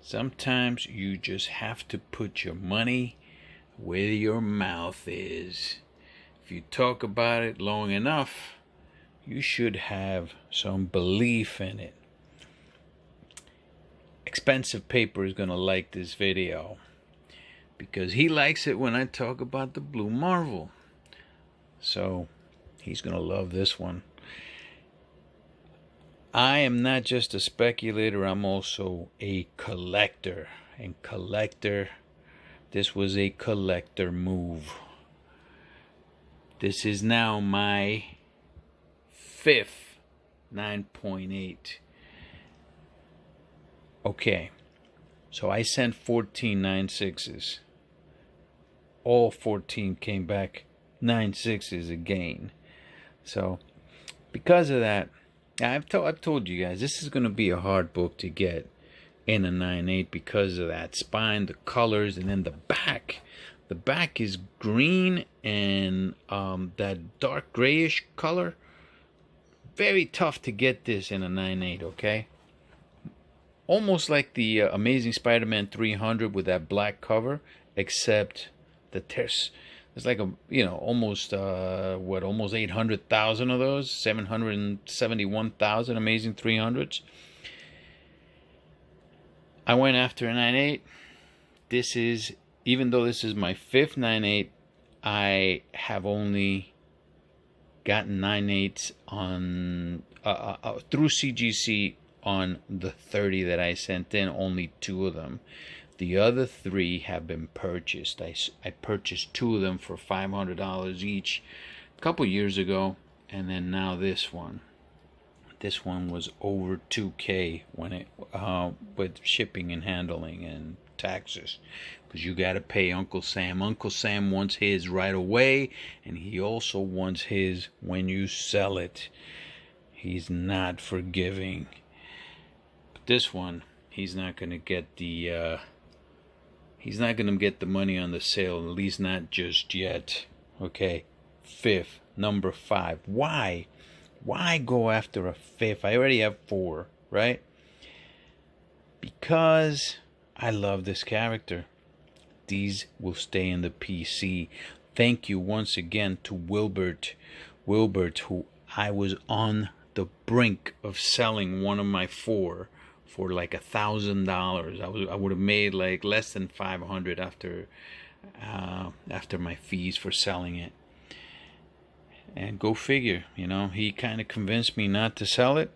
Sometimes you just have to put your money where your mouth is. If you talk about it long enough, you should have some belief in it. Expensive Paper is going to like this video because he likes it when I talk about the Blue Marvel. So he's going to love this one. I am not just a speculator, I'm also a collector. And this was a collector move. This is now my 5th 9.8. Okay, so I sent 14 9.6s. All 14 came back 9.6s again. So because of that, I've told you guys this is going to be a hard book to get in a 9.8 because of that spine, the colors, and then the back. The back is green and that dark grayish color. Very tough to get this in a 9.8, okay? Almost like the Amazing Spider-Man 300 with that black cover, except there's like almost 800,000 of those, 771,000 Amazing 300s. I went after a 9.8. This is, even though this is my 5th 9.8, I have only gotten 9.8s on through CGC on the 30 that I sent in. Only 2 of them. The other 3 have been purchased. I purchased 2 of them for $500 each a couple years ago, and then now this one. This one was over $2,000 when it with shipping and handling and taxes, because you got to pay Uncle Sam. Uncle Sam wants his right away, and he also wants his when you sell it. He's not forgiving. But this one, he's not going to get the money on the sale, at least not just yet. Okay, 5th, number 5. Why go after a 5th? I already have 4, right? Because I love this character. These will stay in the PC. Thank you once again to Wilbert, who I was on the brink of selling one of my 4 for like $1,000. I would have made like less than $500 after my fees for selling it. And go figure, he kind of convinced me not to sell it,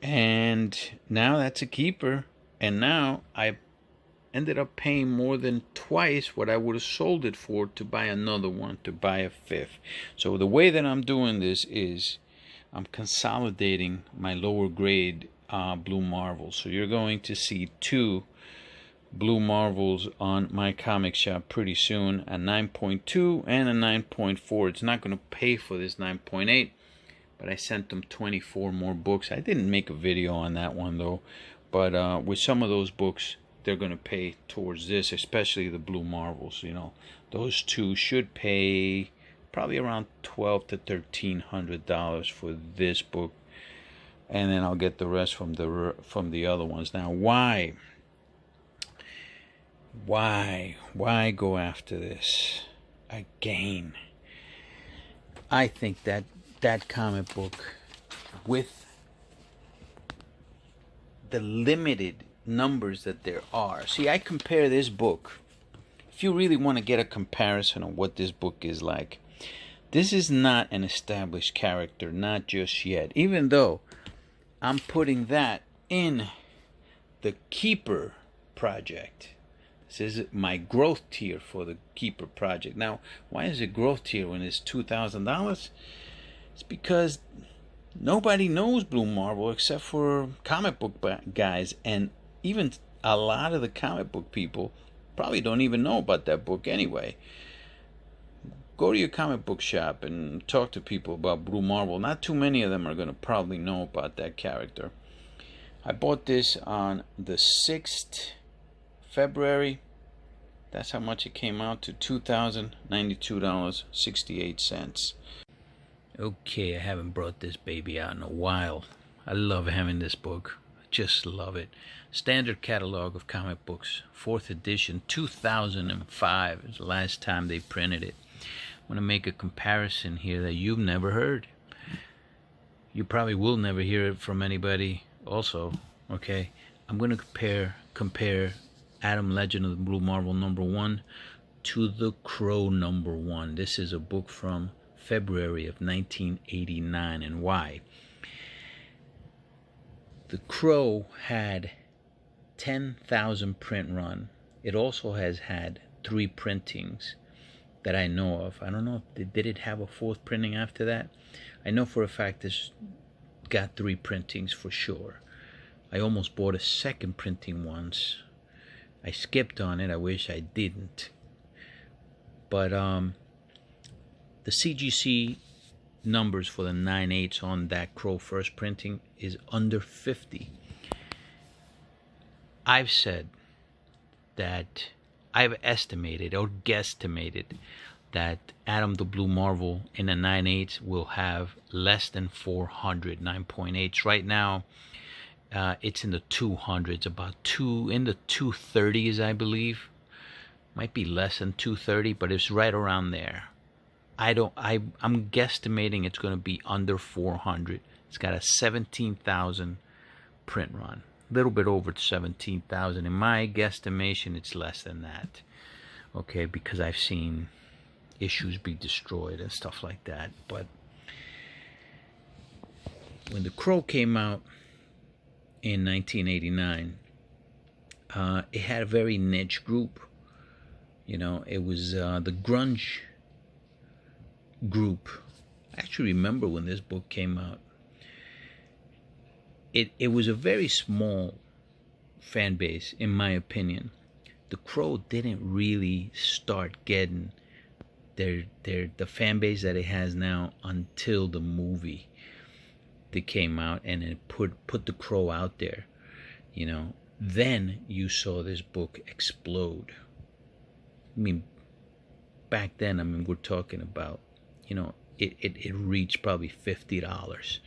and now that's a keeper. And now I ended up paying more than twice what I would have sold it for to buy another one, to buy a 5th. So the way that I'm doing this is I'm consolidating my lower grade Blue Marvels. So you're going to see 2 Blue Marvels on my comic shop pretty soon, a 9.2 and a 9.4. It's not going to pay for this 9.8, but I sent them 24 more books. I didn't make a video on that one though, but with some of those books, they're going to pay towards this, especially the Blue Marvels. Those 2 should pay probably around $1,200 to $1,300 for this book, and then I'll get the rest from the other ones. Now, why go after this again? I think that comic book, with the limited numbers that there are. See, I compare this book. If you really want to get a comparison on what this book is like, this is not an established character, not just yet. Even though I'm putting that in the Keeper project. This is my growth tier for the Keeper project. Now, why is it growth tier when it's $2,000? It's because nobody knows Blue Marvel except for comic book guys, and even a lot of the comic book people probably don't even know about that book anyway. Go to your comic book shop and talk to people about Blue Marvel. Not too many of them are going to probably know about that character. I bought this on the 6th February. That's how much it came out to, $2,092.68. Okay, I haven't brought this baby out in a while. I love having this book. Just love it. Standard Catalog of Comic Books, 4th edition, 2005 is the last time they printed it. I want to make a comparison here that you've never heard. You probably will never hear it from anybody also, okay? I'm going to compare Adam Legend of the Blue Marvel #1 to The Crow #1. This is a book from February of 1989, and why? The Crow had 10,000 print run. It also has had 3 printings that I know of. I don't know if did it have a 4th printing after that. I know for a fact this got 3 printings for sure. I almost bought a 2nd printing once. I skipped on it. I wish I didn't. But the CGC numbers for the 9/8 on that Crow first printing is under 50. I've said that I've estimated or guesstimated that Adam the Blue Marvel in the 9/8 will have less than 400 9.8s. Right now, it's in the 200s, about in the 230s, I believe. Might be less than 230, but it's right around there. I'm guesstimating it's going to be under 400. It's got a 17,000 print run. A little bit over 17,000. In my guesstimation, it's less than that. Okay, because I've seen issues be destroyed and stuff like that. But when The Crow came out in 1989, it had a very niche group. You know, it was the grunge group. I actually remember when this book came out. It was a very small fan base, in my opinion. The Crow didn't really start getting the fan base that it has now until the movie that came out and it put The Crow out there. You know, then you saw this book explode. I mean, back then, we're talking about, you know, it reached probably $50,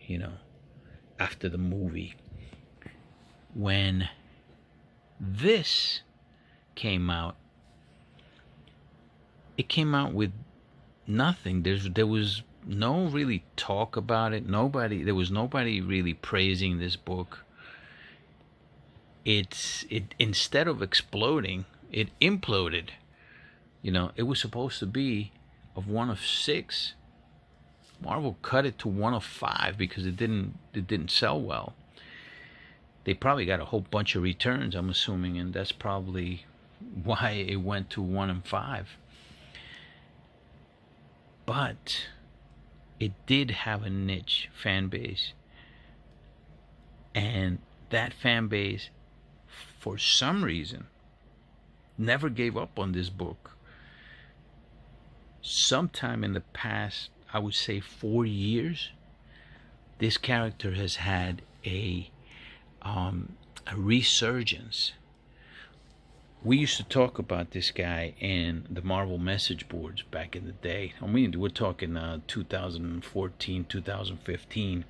you know, after the movie. When this came out, it came out with nothing. There was no really talk about it. There was nobody really praising this book. It instead of exploding, it imploded. You know, it was supposed to be of 1 of 6. Marvel cut it to 1 of 5 because it didn't sell well. They probably got a whole bunch of returns, I'm assuming, and that's probably why it went to 1 and 5. But it did have a niche fan base, and that fan base, for some reason, never gave up on this book. Sometime in the past, I would say 4 years, this character has had a resurgence. We used to talk about this guy in the Marvel message boards back in the day. I mean, we're talking 2014, 2015.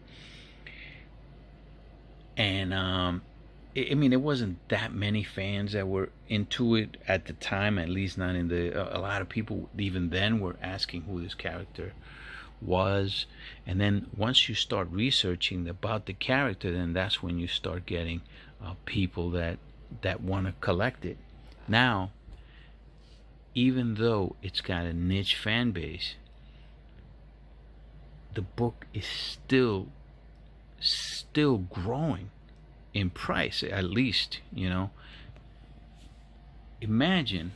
And I mean, there wasn't that many fans that were into it at the time, at least not in a lot of people even then were asking who this character was. And then once you start researching about the character, then that's when you start getting people that want to collect it. Now, even though it's got a niche fan base, the book is still growing in price, at least, you know. Imagine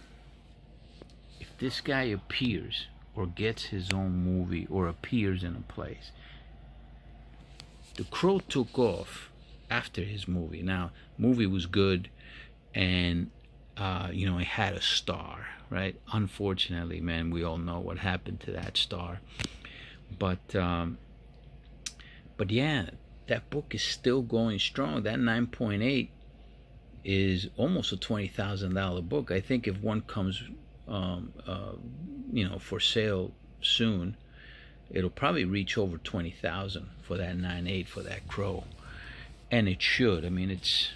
if this guy appears or gets his own movie or appears in a place. The Crow took off after his movie. Now, movie was good, and you know, it had a star, right? Unfortunately, man, we all know what happened to that star. But yeah, that book is still going strong. That 9.8 is almost a $20,000 book. I think if one comes, you know, for sale soon, it'll probably reach over $20,000 for that 9.8 for that Crow. and it should. I mean, it's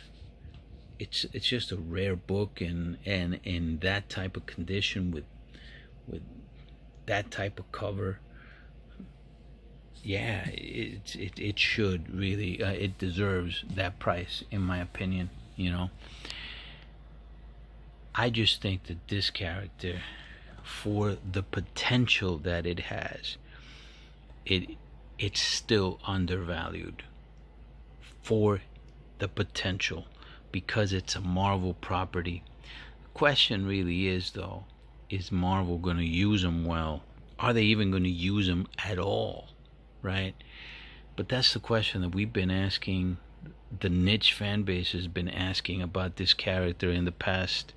just a rare book, and in that type of condition with that type of cover, yeah, it should really, it deserves that price, in my opinion. You know, I just think that this character, for the potential that it has, it's still undervalued for the potential, because it's a Marvel property. The question really is, though, is Marvel going to use them well? Are they even going to use them at all? Right? But that's the question that we've been asking. The niche fan base has been asking about this character in the past,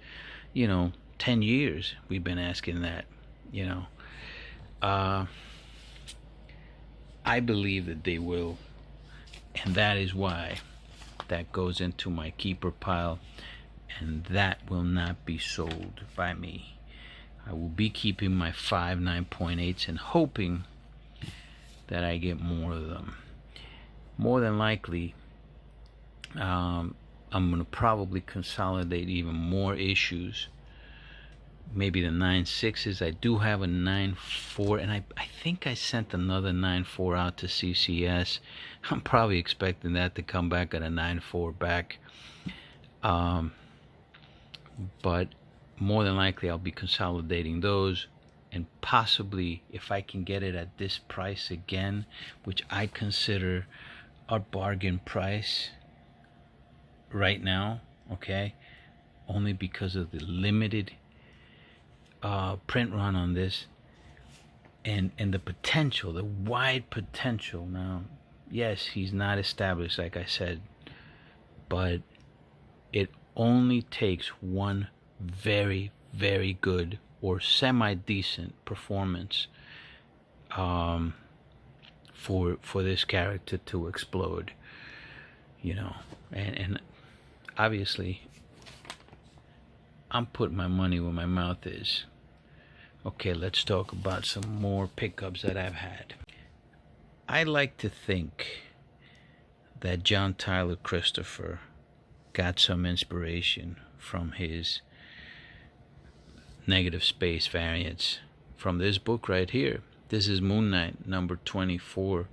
10 years. We've been asking that. I believe that they will, and that is why that goes into my keeper pile, and that will not be sold by me. I will be keeping my 5 9.8s and hoping that I get more of them. More than likely, I'm going to probably consolidate even more issues. Maybe the 9.6s. I do have a 9.4, and I think I sent another 9.4 out to CCS. I'm probably expecting that to come back at a 9.4 back. But more than likely I'll be consolidating those, and possibly, if I can get it at this price again, which I consider a bargain price right now, okay, only because of the limited print run on this, and the potential, the wide potential. Now, yes, he's not established, like I said, but it only takes one very, very good or semi-decent performance for this character to explode, and obviously I'm putting my money where my mouth is. Okay, let's talk about some more pickups that I've had. I like to think that John Tyler Christopher got some inspiration from his negative space variants from this book right here. This is Moon Knight number 24.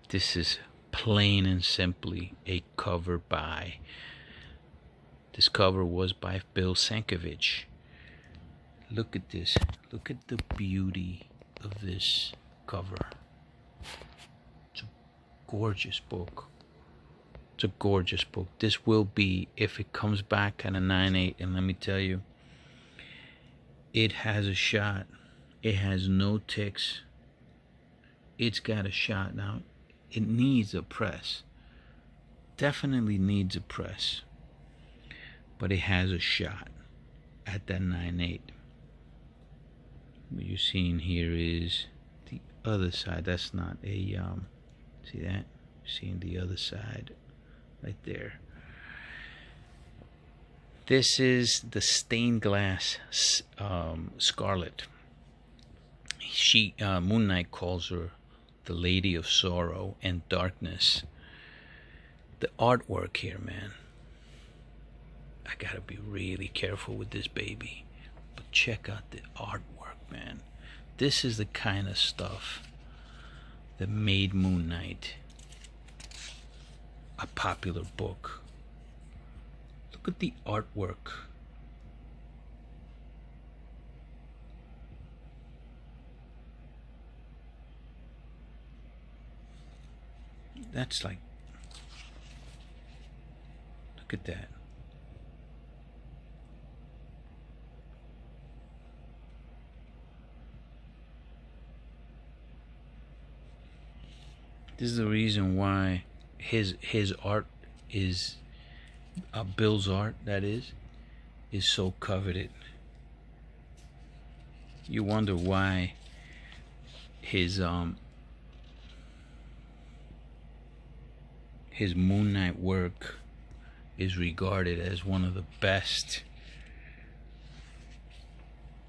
This is plain and simply a cover by. This cover was by Bill Sienkiewicz. Look at this. Look at the beauty of this cover. It's a gorgeous book. It's a gorgeous book. This will be, if it comes back at a 9.8, and let me tell you, it has a shot. It has no ticks. It's got a shot. Now, it needs a press. Definitely needs a press. But it has a shot at that 9.8. What you're seeing here is the other side. That's not a see that? You're seeing the other side right there. This is the stained glass Scarlet. Moon Knight calls her the Lady of Sorrow and Darkness. The artwork here, man. I gotta be really careful with this baby. But check out the artwork, man. This is the kind of stuff that made Moon Knight a popular book. Look at the artwork. That's like, look at that. This is the reason why his art is, Bill's art, that is so coveted. You wonder why his Moon Knight work is regarded as one of the best,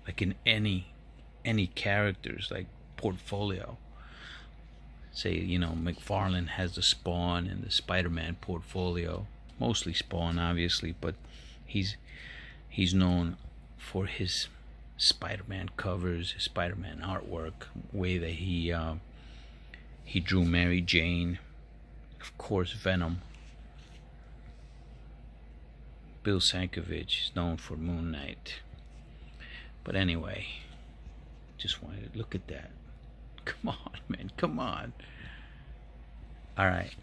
like in any character's like portfolio. say, you know, McFarlane has the Spawn and the Spider-Man portfolio, mostly Spawn, obviously, but he's known for his Spider-Man covers, his Spider-Man artwork, way that he drew Mary Jane, of course, Venom. Bill Sienkiewicz is known for Moon Knight. But anyway, just wanted to look at that. Come on, man, come on. All right.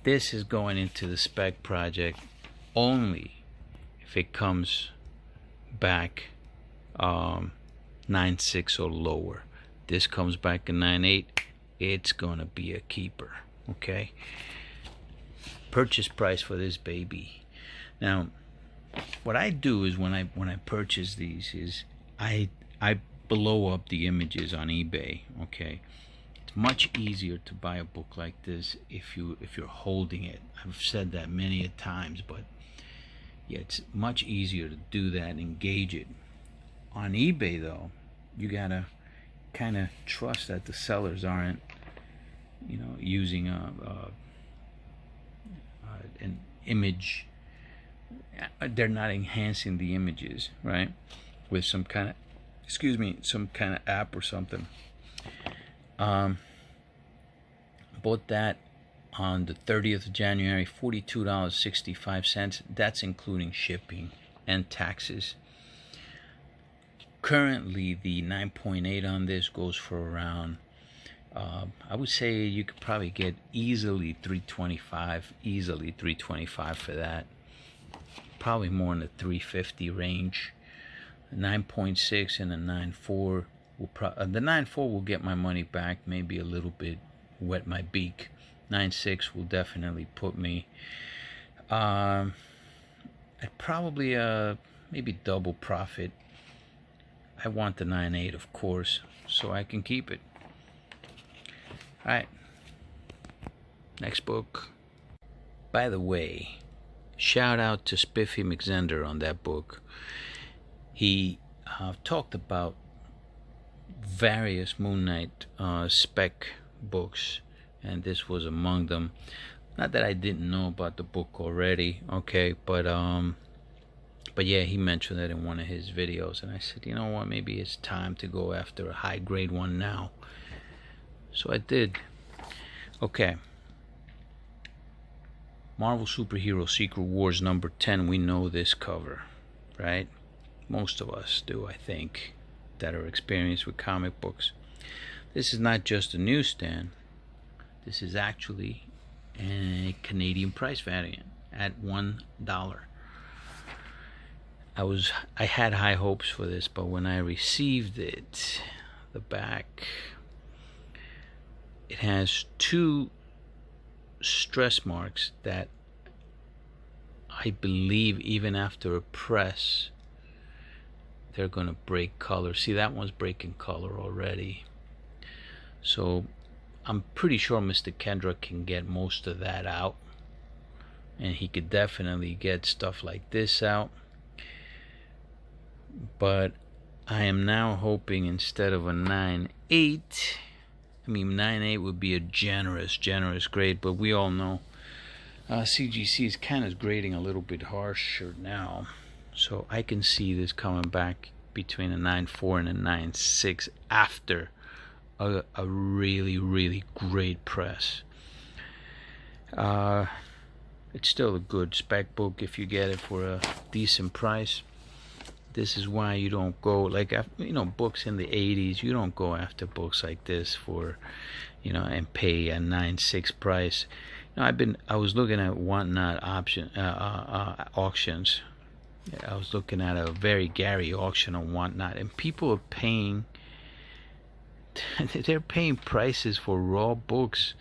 This is going into the spec project only if it comes back 9.6 or lower. This comes back in 9.8, it's gonna be a keeper. Okay. Purchase price for this baby. Now, what I do is when I purchase these is I blow up the images on eBay. Okay, it's much easier to buy a book like this if you're holding it. I've said that many a times, but yeah, it's much easier to do that and engage it. On eBay though, you gotta kind of trust that the sellers aren't, you know, using an image. They're not enhancing the images, right, with some kind of, excuse me, some kind of app or something. Bought that on the 30th of January, $42.65. That's including shipping and taxes. Currently, the 9.8 on this goes for around, I would say you could probably get easily $325 for that. Probably more in the $350 range. 9.6 and a 9.4 will the 9.4 will get my money back, maybe a little bit wet my beak. 9.6 will definitely put me at probably maybe double profit. I want the 9.8, of course, so I can keep it. Alright, next book. By the way, shout out to Spiffy McZender on that book. He talked about various Moon Knight spec books, and this was among them. Not that I didn't know about the book already, okay, but yeah, he mentioned that in one of his videos, and I said, you know what, maybe it's time to go after a high grade one now. So I did. Okay. Marvel Superhero Secret Wars number 10. We know this cover, right? Most of us do, I think, that are experienced with comic books. This is not just a newsstand. This is actually a Canadian price variant at $1. I had high hopes for this, but when I received it, the back, it has two stress marks that I believe even after a press they're gonna break color. See, that one's breaking color already, so I'm pretty sure Mr. Kendra can get most of that out, and he could definitely get stuff like this out. But I am now hoping instead of a 9.8, I mean 9.8 would be a generous grade, but we all know CGC is kind of grading a little bit harsher now, so I can see this coming back between a 9.4 and a 9.6 after a really great press. It's still a good spec book if you get it for a decent price. This is why you don't go, like, you know, books in the 80s, you don't go after books like this for, you know, and pay a 9.6 price. You know, I was looking at Whatnot auctions. I was looking at a very Gary auction on Whatnot, and people are paying, they're paying prices for raw books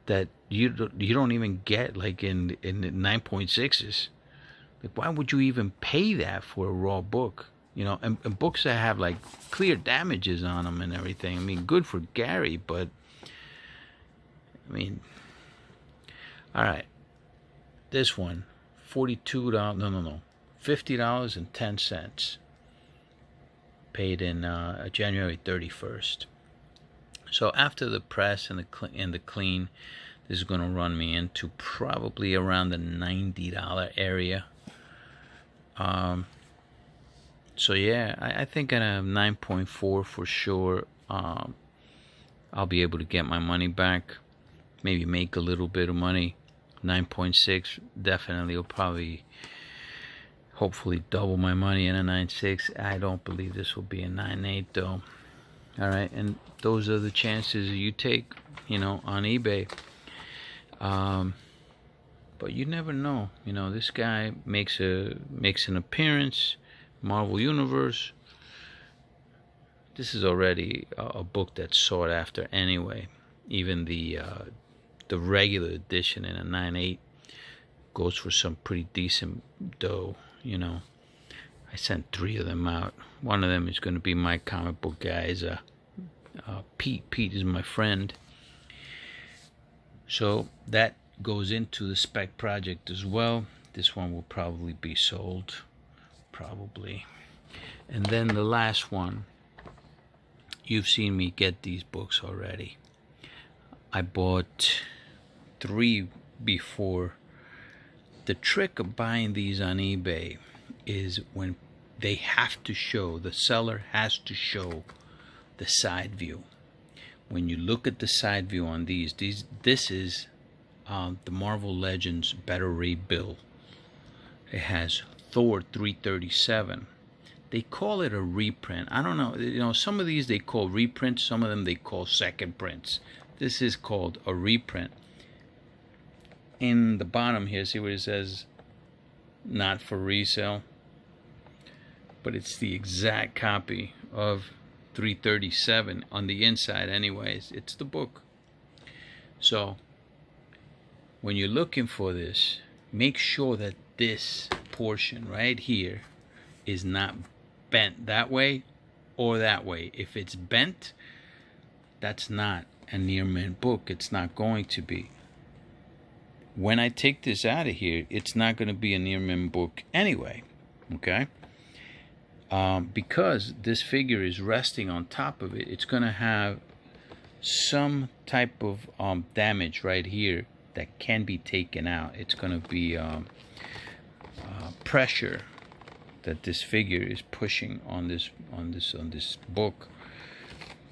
that you don't even get, like in the 9.6s. Like, why would you even pay that for a raw book? You know, and books that have like clear damages on them and everything. I mean, good for Gary, but I mean, all right. This one, $42. No, $50.10. Paid in January 31st. So after the press and the clean, this is going to run me into probably around the $90 area. So yeah, I think at a 9.4 for sure, I'll be able to get my money back. Maybe make a little bit of money. 9.6 definitely will probably, hopefully double my money in a 9.6. I don't believe this will be a 9.8 though. All right, and those are the chances you take, on eBay. But you never know. This guy makes an appearance. Marvel Universe. This is already a book that's sought after anyway. Even the regular edition in a 9.8 goes for some pretty decent dough. I sent 3 of them out. One of them is going to be my comic book guys. Pete. Pete is my friend. So that goes into the spec project as well. This one will probably be sold. Probably. And then the last one. You've seen me get these books already. I bought 3 before. The trick of buying these on eBay is when they have to show, the seller has to show the side view. When you look at the side view on this is the Marvel Legends Better Read bill. It has Thor 337. They call it a reprint. I don't know. Some of these they call reprints. Some of them they call second prints. This is called a reprint. In the bottom here, see where it says not for resale? But it's the exact copy of 337 on the inside anyways. It's the book. So when you're looking for this, make sure that this portion right here is not bent that way or that way. If it's bent, that's not a near mint book. It's not going to be. When I take this out of here, it's not going to be a near mint book anyway. Okay? Because this figure is resting on top of it, it's going to have some type of damage right here that can be taken out. It's going to be pressure that this figure is pushing on this book,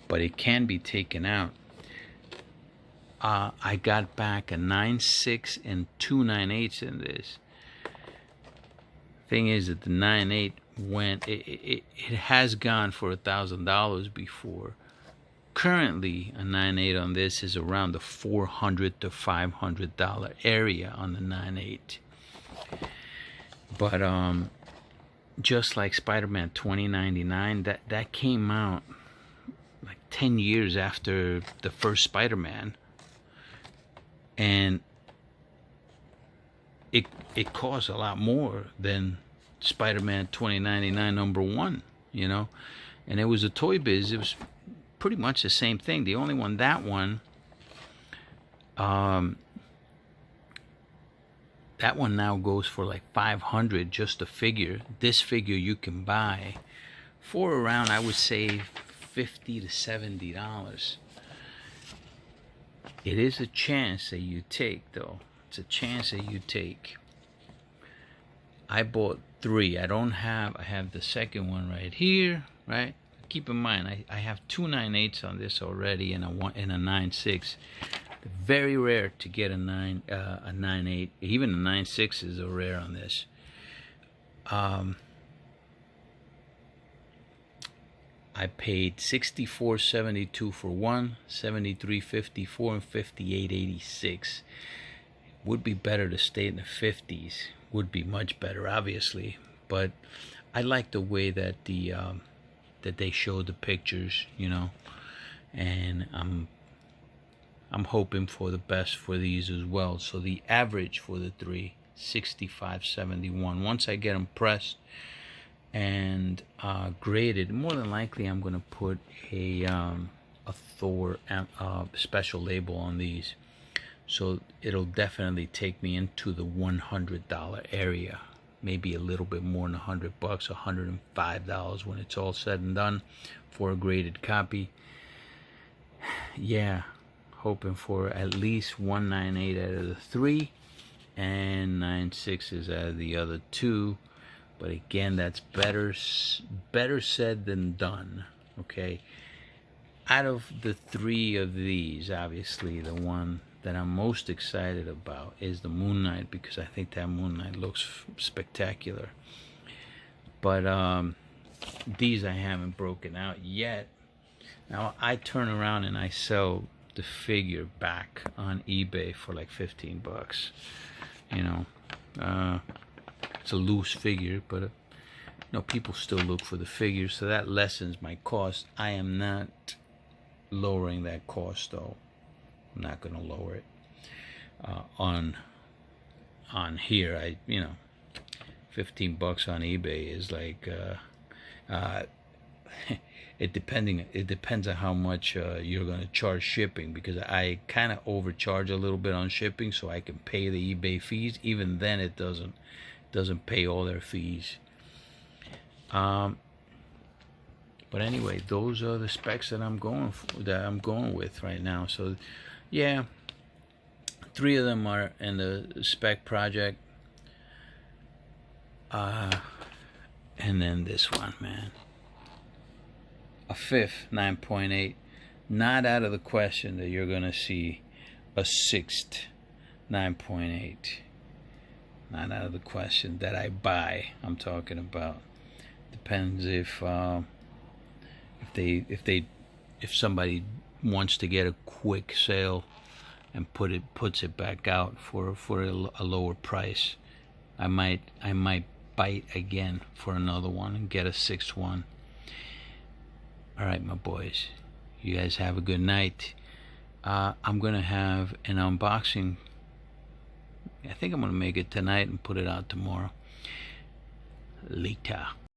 but it can be taken out. I got back a 9.6 and 2 9.8s in this. Thing is that the 9.8 went, it has gone for $1,000 before. Currently, a 9.8 on this is around the $400 to $500 area on the 9.8. But just like Spider-Man 2099, that came out like 10 years after the first Spider-Man, and it costs a lot more than Spider-Man 2099 #1, and it was a Toy Biz. It was pretty much the same thing. The only one, that one now goes for like $500 just a figure. This figure you can buy for around, I would say, $50 to $70. It is a chance that you take, though. It's a chance that you take. I bought 3. I have the second one right here, right? Keep in mind, I have 2 9.8s on this already and a 9.6. Very rare to get a 9.8. Even a 9.6 is a rare on this. I paid $64.72 for one, $73.54, and $58.86. Would be better to stay in the 50s. Would be much better, obviously. But I like the way that that they show the pictures, and I'm hoping for the best for these as well. So the average for the 3, $65.71. Once I get them pressed and graded, more than likely I'm going to put a Thor special label on these. So it'll definitely take me into the $100 area. Maybe a little bit more than $100, $105 when it's all said and done for a graded copy. yeah, hoping for at least 198 out of the 3 and 9.6s out of the other 2. But again, that's better said than done. Okay, out of the 3 of these, obviously the one that I'm most excited about is the Moon Knight, because I think that Moon Knight looks spectacular. But these I haven't broken out yet. Now I turn around and I sell the figure back on eBay for like 15 bucks. You know, it's a loose figure, but you know, people still look for the figure, so that lessens my cost. I am not lowering that cost though. I'm not gonna lower it on here. You know, 15 bucks on eBay is like it depends on how much you're going to charge shipping, because I kind of overcharge a little bit on shipping so I can pay the eBay fees. Even then it doesn't pay all their fees. But anyway, those are the specs that I'm going with right now. So yeah, 3 of them are in the spec project, and then this one, man, a 5th 9.8. Not out of the question that you're gonna see a 6th 9.8. Not out of the question that I buy. I'm talking about. Depends if somebody wants to get a quick sale and puts it back out for a lower price. I might bite again for another one and get a 6th one. All right, my boys, you guys have a good night. I'm gonna have an unboxing. I think I'm gonna make it tonight and put it out tomorrow. Later.